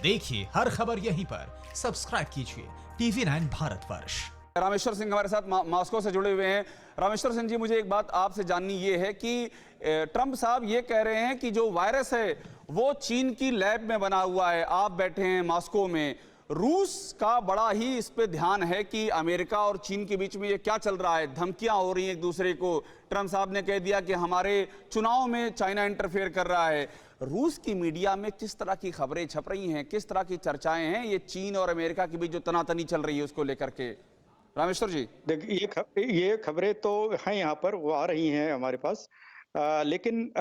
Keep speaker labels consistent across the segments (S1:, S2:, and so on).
S1: देखिए हर खबर यहीं पर, सब्सक्राइब कीजिए TV9 भारतवर्ष।
S2: रामेश्वर सिंह हमारे साथ मॉस्को से जुड़े हुए हैं। रामेश्वर सिंह जी, मुझे एक बात आपसे जाननी ये है कि ट्रंप साहब ये कह रहे हैं कि जो वायरस है वो चीन की लैब में बना हुआ है। आप बैठे हैं मॉस्को में, रूस का बड़ा ही इस पे ध्यान है कि अमेरिका और चीन के बीच में ये क्या चल रहा है, धमकियां हो रही हैं एक दूसरे को। ट्रंप साहब ने कह दिया कि हमारे चुनाव में चाइना इंटरफेयर कर रहा है। रूस की मीडिया में किस तरह की खबरें छप रही हैं, किस तरह की चर्चाएं हैं ये चीन और अमेरिका के बीच जो तनातनी चल रही है उसको लेकर के? रामेश्वर जी,
S3: देखिए ये खबरें तो हैं, यहाँ पर वो आ रही हैं हमारे पास, लेकिन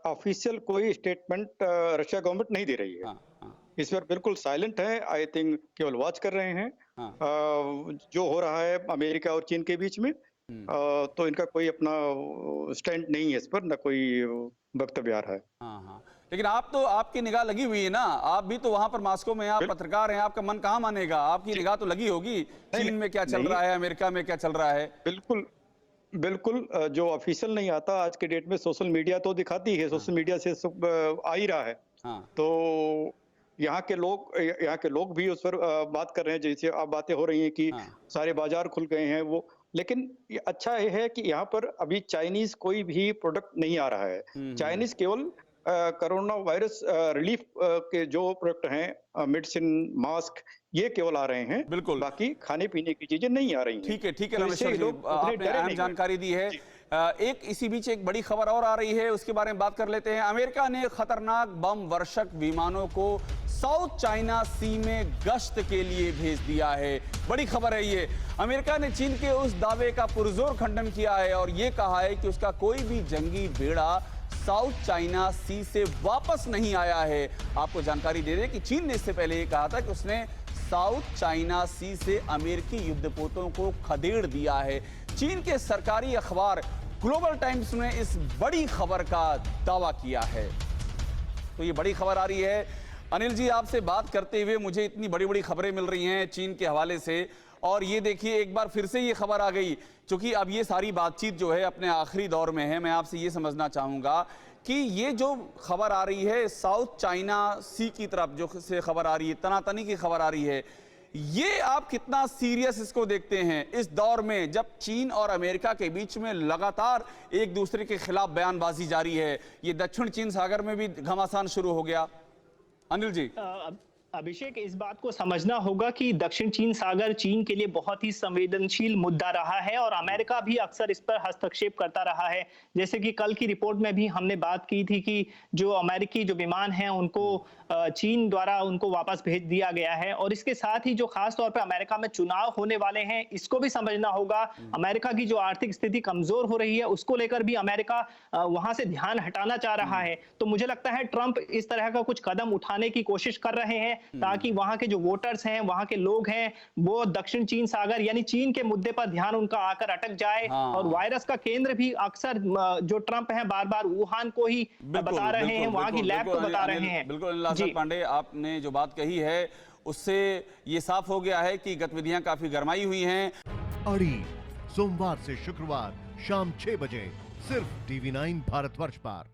S3: ऑफिशियल कोई स्टेटमेंट रशिया गवर्नमेंट नहीं दे रही है।
S2: हाँ, हाँ,
S3: इस पर बिल्कुल साइलेंट है। आई थिंक केवल वॉच कर रहे हैं
S2: हाँ,
S3: जो हो रहा है अमेरिका और चीन के बीच में। तो इनका कोई अपना स्टैंड नहीं है इस पर, न कोई वक्तव्य आ रहा है।
S2: हाँ, हाँ। लेकिन आप तो, आपकी निगाह लगी हुई है ना, आप भी तो वहां पर मॉस्को में, आप पत्रकार हैं, आपका मन कहाँ मानेगा? आपकी निगाह तो लगी होगी चीन में क्या चल रहा है, अमेरिका में क्या चल रहा है।
S3: बिल्कुल बिल्कुल, जो ऑफिशियल नहीं आता आज के डेट में सोशल मीडिया तो दिखाती है, सोशल मीडिया से सब आ ही रहा है।
S2: हाँ,
S3: तो यहाँ के लोग भी उस पर बात कर रहे हैं, जैसे अब बातें हो रही हैं कि
S2: हाँ,
S3: सारे बाजार खुल गए हैं वो। लेकिन ये अच्छा ये है कि यहाँ पर अभी चाइनीज कोई भी प्रोडक्ट नहीं आ रहा है। चाइनीज केवल कोरोना वायरस रिलीफ के जो प्रोडक्ट हैं, मेडिसिन, मास्क, ये केवल आ रहे हैं।
S2: बिल्कुल।
S3: बाकी खाने पीने की चीजें नहीं आ रही हैं।
S2: ठीक है, ठीक है
S3: तो
S2: रामेश्वर
S3: इससे
S2: जी,
S3: लोग उतने
S2: आपने
S3: डरे
S2: अहम
S3: नहीं
S2: जानकारी दी है। एक इसी बीच एक बड़ी खबर और आ रही है, उसके बारे में बात कर लेते हैं। अमेरिका ने खतरनाक बम वर्षक विमानों को साउथ चाइना सी में गश्त के लिए भेज दिया है। बड़ी खबर है ये। अमेरिका ने चीन के उस दावे का पुरजोर खंडन किया है और ये कहा है कि उसका कोई भी जंगी बेड़ा साउथ चाइना सी से वापस नहीं आया है। आपको जानकारी दे दें कि चीन ने इससे पहले ये कहा था कि उसने साउथ चाइना सी से अमेरिकी युद्धपोतों को खदेड़ दिया है। चीन के सरकारी अखबार ग्लोबल टाइम्स ने इस बड़ी खबर का दावा किया है। तो ये बड़ी खबर आ रही है। अनिल जी, आपसे बात करते हुए मुझे इतनी बड़ी बड़ी खबरें मिल रही हैं चीन के हवाले से, और ये देखिए एक बार फिर से ये खबर आ गई। क्योंकि अब ये सारी बातचीत जो है अपने आखिरी दौर में है, मैं आपसे ये समझना चाहूँगा कि ये जो खबर आ रही है साउथ चाइना सी की तरफ जो से खबर आ रही है, तनातनी की खबर आ रही है, ये आप कितना सीरियस इसको देखते हैं इस दौर में जब चीन और अमेरिका के बीच में लगातार एक दूसरे के खिलाफ बयानबाजी जारी है? ये दक्षिण चीन सागर में भी घमासान शुरू हो गया। अनिल जी,
S4: अभिषेक, इस बात को समझना होगा कि दक्षिण चीन सागर चीन के लिए बहुत ही संवेदनशील मुद्दा रहा है और अमेरिका भी अक्सर इस पर हस्तक्षेप करता रहा है। जैसे कि कल की रिपोर्ट में भी हमने बात की थी कि जो अमेरिकी जो विमान हैं उनको चीन द्वारा उनको वापस भेज दिया गया है। और इसके साथ ही जो खास तौर पर अमेरिका में चुनाव होने वाले हैं, इसको भी समझना होगा। अमेरिका की जो आर्थिक स्थिति कमजोर हो रही है उसको लेकर भी अमेरिका वहां से ध्यान हटाना चाह रहा है। तो मुझे लगता है ट्रंप इस तरह का कुछ कदम उठाने की कोशिश कर रहे हैं ताकि वहां के जो वोटर्स हैं, वहां के लोग हैं, वो दक्षिण चीन सागर यानी चीन के मुद्दे पर ध्यान उनका आकर अटक जाए। और वायरस का केंद्र भी अक्सर जो ट्रंप है बार बार वुहान को ही बता रहे हैं, वहां की लैब को बता रहे हैं।
S2: बिल्कुल अनिल पांडे, आपने जो बात कही है उससे ये साफ हो गया है कि गतिविधियां काफी गरमाई हुई हैं।
S5: अड़ी सोमवार से शुक्रवार शाम 6 बजे सिर्फ TV9 भारतवर्ष पर।